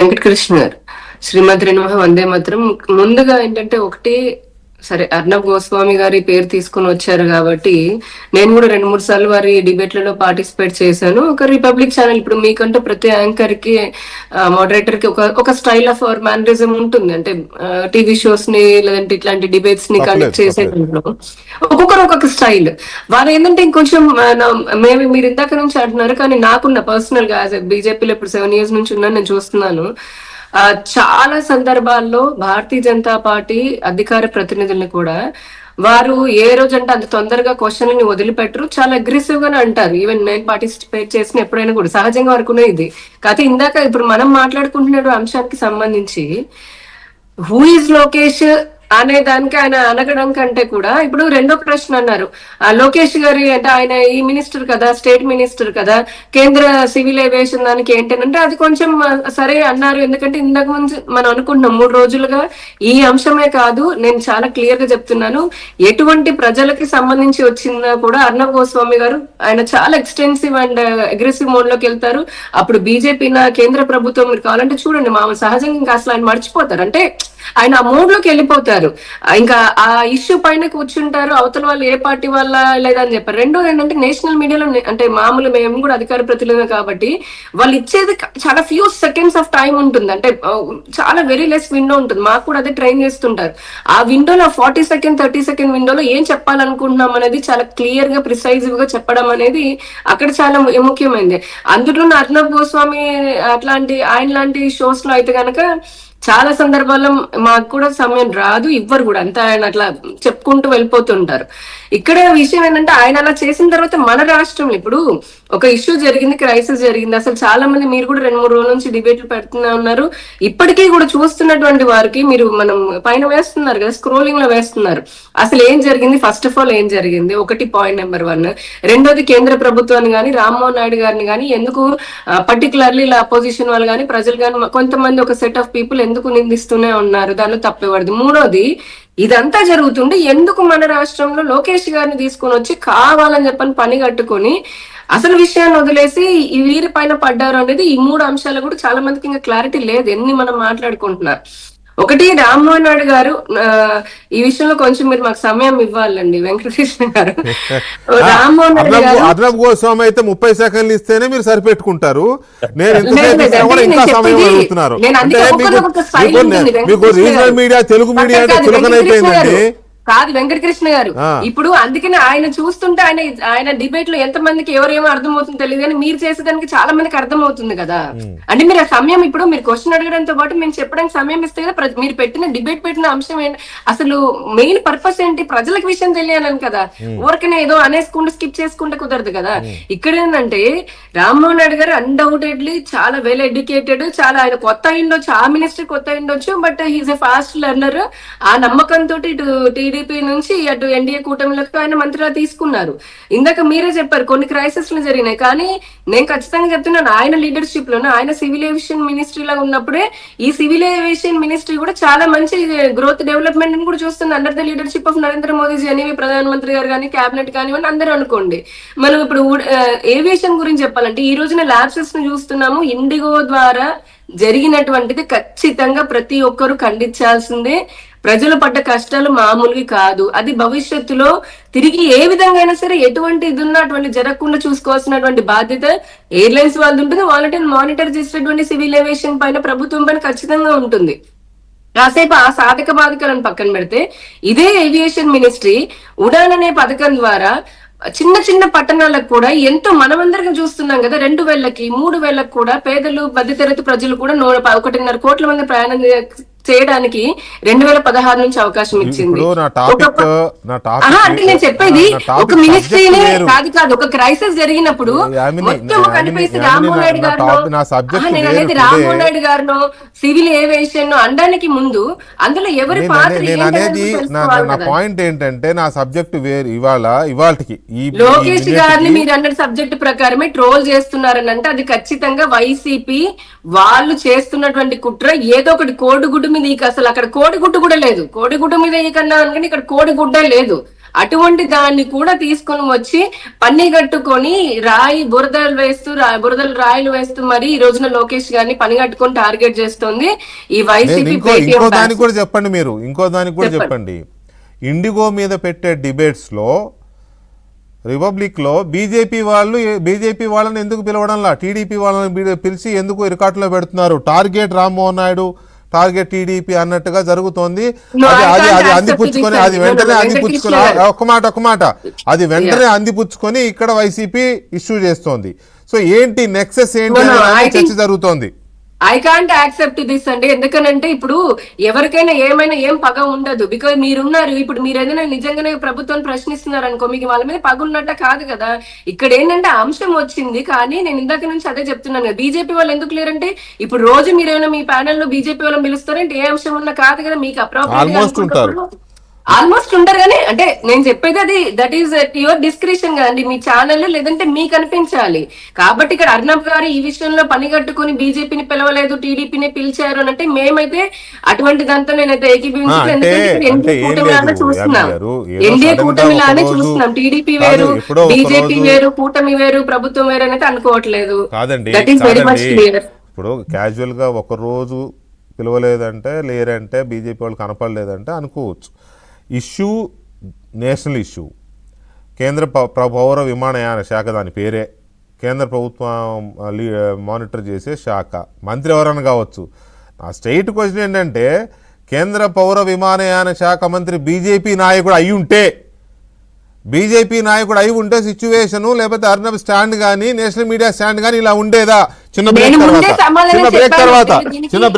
వెంకటకృష్ణ గారు శ్రీమతి నమః వందే మాత్రం. ముందుగా ఏంటంటే ఒకటి, సరే అర్నబ్ గోస్వామి గారి పేరు తీసుకుని వచ్చారు కాబట్టి నేను కూడా 2-3 సార్లు వారి డిబేట్లలో పార్టిసిపేట్ చేశాను. ఒక రిపబ్లిక్ ఛానల్, ఇప్పుడు మీకంటూ ప్రతి యాంకర్ కి మోడరేటర్ కి ఒక స్టైల్ ఆఫ్ అవర్ మేనరిజం ఉంటుంది. అంటే టీవీ షోస్ ని లేదంటే ఇట్లాంటి డిబేట్స్ ని కండక్ట్ చేసే ఒక్కొక్కరు ఒక్కొక్క స్టైల్. వారు ఏంటంటే ఇంకొంచెం మీరు ఇందాక నుంచి అంటున్నారు, కానీ నాకున్న పర్సనల్ గా బీజేపీలో ఇప్పుడు 7 years నుంచి ఉన్నాను, నేను చూస్తున్నాను. చాలా సందర్భాల్లో భారతీయ జనతా పార్టీ అధికార ప్రతినిధుల్ని కూడా వారు ఏ రోజు అంటే అంత తొందరగా క్వశ్చన్లని వదిలిపెట్టరు, చాలా అగ్రెసివ్ గానే అంటారు. ఈవెన్ నేను పార్టిసిపేట్ చేసిన ఎప్పుడైనా కూడా సహజంగా వరకునే ఇది. కాకపోతే ఇందాక ఇప్పుడు మనం మాట్లాడుకుంటున్న అంశానికి సంబంధించి హూ ఈజ్ లోకేష్ అనే దానికి ఆయన అనగడం కంటే కూడా ఇప్పుడు రెండో ప్రశ్న అన్నారు, లోకేష్ గారి అంటే ఆయన ఈ మినిస్టర్ కదా, స్టేట్ మినిస్టర్ కదా, కేంద్ర సివిల్ ఏవియేషన్ దానికి ఏంటంటే అది కొంచెం సరే అన్నారు. ఎందుకంటే ఇందాక ముందు మనం అనుకుంటున్నాం 3 రోజులుగా ఈ అంశమే కాదు, నేను చాలా క్లియర్ గా చెప్తున్నాను, ఎటువంటి ప్రజలకి సంబంధించి వచ్చిందా కూడా అర్నబ్ గోస్వామి గారు ఆయన చాలా ఎక్స్టెన్సివ్ అండ్ అగ్రెసివ్ మోడ్ లోకి వెళ్తారు. అప్పుడు బీజేపీ కేంద్ర ప్రభుత్వం మీరు కావాలంటే చూడండి, మామూలు సహజంగా ఇంకా అసలు ఆయన మర్చిపోతారు, అంటే ఆయన ఆ మూడ్ లోకి వెళ్ళిపోతారు. ఇంకా ఆ ఇష్యూ పైన కూర్చుంటారు, అవతల వాళ్ళు ఏ పార్టీ వల్ల లేదని చెప్పారు. రెండోది ఏంటంటే నేషనల్ మీడియాలో, అంటే మామూలు మేము కూడా అధికార ప్రతినిధులు కాబట్టి వాళ్ళు ఇచ్చేది చాలా ఫ్యూ సెకండ్స్ ఆఫ్ టైం ఉంటుంది, అంటే చాలా వెరీ లెస్ విండో ఉంటుంది. మాకు కూడా అదే ట్రైన్ చేస్తుంటారు. ఆ విండోలో 40 సెకండ్ 30 సెకండ్ విండోలో ఏం చెప్పాలనుకుంటున్నాం అనేది చాలా క్లియర్ గా ప్రిసైజ్ గా చెప్పడం అనేది అక్కడ చాలా ముఖ్యమైనది. అందులో అర్నబ్ గోస్వామి అట్లాంటి ఆయన లాంటి షోస్ లో అయితే గనక చాలా సందర్భాల్లో మాకు కూడా సమయం రాదు, ఇవ్వరు కూడా, అంతా ఆయన అట్లా చెప్పుకుంటూ వెళ్ళిపోతుంటారు. ఇక్కడ విషయం ఏంటంటే ఆయన అలా చేసిన తర్వాత మన రాష్ట్రంలో ఇప్పుడు ఒక ఇష్యూ జరిగింది, క్రైసిస్ జరిగింది. అసలు చాలా మంది, మీరు కూడా 2-3 రోజుల నుంచి డిబేట్లు పెడుతూనే ఉన్నారు, ఇప్పటికీ కూడా చూస్తున్నటువంటి వారికి మీరు మనం పైన వేస్తున్నారు కదా, స్క్రోలింగ్ లో వేస్తున్నారు, అసలు ఏం జరిగింది, ఫస్ట్ ఆఫ్ ఆల్ ఏం జరిగింది, ఒకటి పాయింట్ నెంబర్ 1. రెండోది కేంద్ర ప్రభుత్వాన్ని కానీ రామ్మోహన్ నాయుడు గారిని కానీ ఎందుకు పర్టికులర్లీ ఇలా అపోజిషన్ వాళ్ళు కానీ ప్రజలు కానీ కొంతమంది ఒక సెట్ ఆఫ్ పీపుల్ ఎందుకు నిందిస్తూనే ఉన్నారు, దానిలో తప్పేవాడు. మూడోది, ఇదంతా జరుగుతుంటే ఎందుకు మన రాష్ట్రంలో లోకేష్ గారిని తీసుకొని వచ్చి కావాలని చెప్పని పని కట్టుకొని అసలు విషయాన్ని వదిలేసి ఈ వీరి పైన పడ్డారు అనేది, ఈ 3 అంశాలు కూడా చాలా మందికి ఇంకా క్లారిటీ లేదు, ఎన్ని మనం మాట్లాడుకుంటున్నారు. ఒకటి, రామ్మోహన్ నాయుడు గారు ఈ విషయంలో కొంచెం మీరు మాకు సమయం ఇవ్వాలండి వెంకటకృష్ణ గారు. రామ్మోహన్ నాయుడు గారు అర్నబ్ గోస్వామి అయితే 30 సెకండ్లు ఇస్తేనే మీరు సరిపెట్టుకుంటారు, నేను ఇంకా సమయం అడుగుతున్నారు. మీకు రీజనల్ మీడియా, తెలుగు మీడియా అంటే చులకనైపోయిందండి. కాదు వెంకటకృష్ణ గారు, ఇప్పుడు అందుకనే ఆయన చూస్తుంటే ఆయన డిబేట్ లో ఎంత మందికి ఎవరేమో అర్థమవుతుందో తెలియదు, కానీ మీరు చేసేదానికి చాలా మందికి అర్థమవుతుంది కదా. అంటే మీరు ఆ సమయం, ఇప్పుడు మీరు క్వశ్చన్ అడగడంతో పాటు మేము చెప్పడానికి సమయం ఇస్తే కదా, మీరు పెట్టిన డిబేట్ పెట్టిన అంశం ఏంటి, అసలు మెయిన్ పర్పస్ ఏంటి, ప్రజలకు విషయం తెలియాలని కదా. ఊరికనే ఏదో అనేసుకుంటూ స్కిప్ చేసుకుంటే కుదరదు కదా. ఇక్కడ ఏంటంటే రామ్మోహన్ నాయుడు గారు అన్డౌటెడ్లీ చాలా వెల్ ఎడ్యుకేటెడ్, చాలా ఆయన కొత్త అయిండొచ్చు, ఆ మినిస్టర్ కొత్త అయిండొచ్చు, but he's a fast learner. ఆ నమ్మకంతో ఇటు టీడీపీ నుంచి అటు ఎన్డీఏ కూటమిలకు ఆయన మంత్రిగా తీసుకున్నారు. ఇందాక మీరే చెప్పారు కొన్ని క్రైసిస్ లు జరిగినాయి, కానీ నేను ఖచ్చితంగా చెప్తున్నాను, ఆయన లీడర్షిప్ లోనే, ఆయన సివిల్ ఏవియేషన్ మినిస్ట్రీ లాగా ఉన్నప్పుడే ఈ సివిల్ ఏవియేషన్ మినిస్ట్రీ కూడా చాలా మంచి గ్రోత్ డెవలప్మెంట్ ని కూడా చూస్తుంది under the leadership of Narendra Modiji అని ప్రధానమంత్రి గారు కానీ క్యాబినెట్ కానివ్వండి అందరూ అనుకోండి. మనం ఇప్పుడు ఏవియేషన్ గురించి చెప్పాలంటే ఈ రోజున ల్యాబ్సెస్ ను చూస్తున్నాము, ఇండిగో ద్వారా జరిగినటువంటిది ఖచ్చితంగా ప్రతి ఒక్కరు ఖండించాల్సిందే. ప్రజలు పడ్డ కష్టాలు మామూలువి కాదు, అది భవిష్యత్తులో తిరిగి ఏ విధంగా అయినా సరే ఎటువంటి ఇది ఉన్నా అటువంటి జరగకుండా చూసుకోవాల్సినటువంటి బాధ్యత ఎయిర్లైన్స్ వాళ్ళు ఉంటుంది, వాళ్ళని మానిటర్ చేసేటువంటి సివిల్ ఏవియేషన్ పైన ప్రభుత్వం పైన ఖచ్చితంగా ఉంటుంది. కాసేపు ఆ సాధక బాధకాలను పక్కన పెడితే ఇదే ఏవియేషన్ మినిస్ట్రీ ఉడాన్ అనే పథకం ద్వారా చిన్న చిన్న పట్టణాలకు కూడా ఎంతో మనమందరికీ చూస్తున్నాం కదా, 2000కి 3000కి కూడా పేదలు మధ్యతరగతి ప్రజలు కూడా 1.5 కోట్ల మంది ప్రయాణం చేయడానికి 2016 నుంచి అవకాశం ఇచ్చింది. అంటే నేను చెప్పేది ఒక మినిస్ట్రీనే కాదు, ఒక క్రైసిస్ జరిగినప్పుడు మొత్తం కనిపిస్తే రామ్మోహన్ నాయుడు గారిను సివిల్ ఏవియేషన్ అనడానికి ముందు అందులో ఎవరి పాత్ర నా పాయింట్ ఏంటంటే, నా సబ్జెక్ట్ వేరు. ఇవాళకి లోకేష్ గారిని మీరు అన్న సబ్జెక్ట్ ప్రకారమే ట్రోల్ చేస్తున్నారని అంటే అది ఖచ్చితంగా వైసీపీ వాళ్ళు చేస్తున్నటువంటి కుట్ర. ఏదో ఒకటి కోడిగుడ్డు మీద, అసలు అక్కడ కోడిగుడ్డు కూడా లేదు, కోడిగుడ్డు మీద ఈ కన్నా అనుకుని ఇక్కడ కోడిగుడ్డే లేదు. అటువంటి దాన్ని కూడా తీసుకొని వచ్చి పన్ని కట్టుకొని బురదలు వేస్తూ రాయిలు వేస్తూ మరి ఈ రోజున లోకేష్ గారిని పని కట్టుకొని టార్గెట్ చేస్తుంది ఈ వైసీపీ. ఇంకో దానికి కూడా చెప్పండి, మీరు ఇంకో దానికి కూడా చెప్పండి. ఇండిగో మీద పెట్టే డిబేట్స్ లో రిపబ్లిక్ లో బీజేపీ వాళ్ళని ఎందుకు పిలవడంలా, టీడీపీ వాళ్ళని పిలిచి ఎందుకు రికార్డులో పెడుతున్నారు? Target Rammohan Naidu, target TDP అన్నట్టుగా జరుగుతోంది. అది అందిపుచ్చుకొని అది వెంటనే అందిపుచ్చుకొని ఒక్క మాట అది వెంటనే అందిపుచ్చుకొని ఇక్కడ వైసీపీ ఇష్యూ చేస్తోంది. సో ఏంటి నెక్సెస్ ఏంటి చర్చ జరుగుతోంది. ఐ కాంట్ యాక్సెప్ట్ దిస్ అండి. ఎందుకనంటే ఇప్పుడు ఎవరికైనా ఏమైనా ఏం పగ ఉండదు. బికాజ్ మీరున్నారు, ఇప్పుడు మీరు ఏదైనా నిజంగానే ప్రభుత్వాన్ని ప్రశ్నిస్తున్నారు అనుకో, మీకు వాళ్ళ మీద పగ ఉన్నట్ట కాదు కదా. ఇక్కడ ఏంటంటే అంశం వచ్చింది, కానీ నేను ఇందాక నుంచి అదే చెప్తున్నాను. బీజేపీ వాళ్ళు ఎందుకు లేరంటే ఇప్పుడు రోజు మీరు ఏమైనా మీ ప్యానెల్ లో బీజేపీ వాళ్ళని పిలుస్తారంటే ఏ అంశం ఉన్నా కాదు కదా, మీకు అప్రోప్రియేట్ ఆల్మోస్ట్ ఉంటారు. కానీ అంటే నేను చెప్పేది అది దట్ ఈస్ యువర్ డిస్క్రిప్షన్ కదండి, మీ ఛానల్ లేదంటే మీకు అనిపించాలి. కాబట్టి ఇక్కడ అర్నబ్ గారు ఈ విషయంలో పని కట్టుకుని బీజేపీని పిలవలేదు, టీడీపీని పిలిచారు అని అంటే మేమైతే అటువంటి దాంతో నేనైతే ఏకీభవించలేదు. ఎందుకంటే ఎన్డీఏ కూటమిలానే చూస్తున్నాం, ఎన్డీఏ కూటమిలానే చూస్తున్నాం. టీడీపీ వేరు, బీజేపీ వేరు, కూటమి వేరు, ప్రభుత్వం వేరు అనేది అనుకోవట్లేదు. That is very much clear. ఇప్పుడు క్యాజువల్ గా ఒక రోజు పిలవలేదంటే, లేరంటే బీజేపీ వాళ్ళు కనపడలేదంటే అనుకోవచ్చు. Issue national issue. కేంద్ర పౌర విమానయాన శాఖ, దాని పేరే కేంద్ర ప్రభుత్వం మానిటర్ చేసే శాఖ. మంత్రి ఎవరైనా కావచ్చు. నా స్ట్రైట్ క్వశ్చన్ ఏంటంటే, కేంద్ర పౌర విమానయాన శాఖ మంత్రి బీజేపీ నాయకుడు అయి ఉంటే సిచ్యువేషను, లేకపోతే అర్నబ్ స్టాండ్ కానీ నేషనల్ మీడియా స్టాండ్ కానీ ఇలా ఉండేదా? చిన్న బ్రేక్ తర్వాత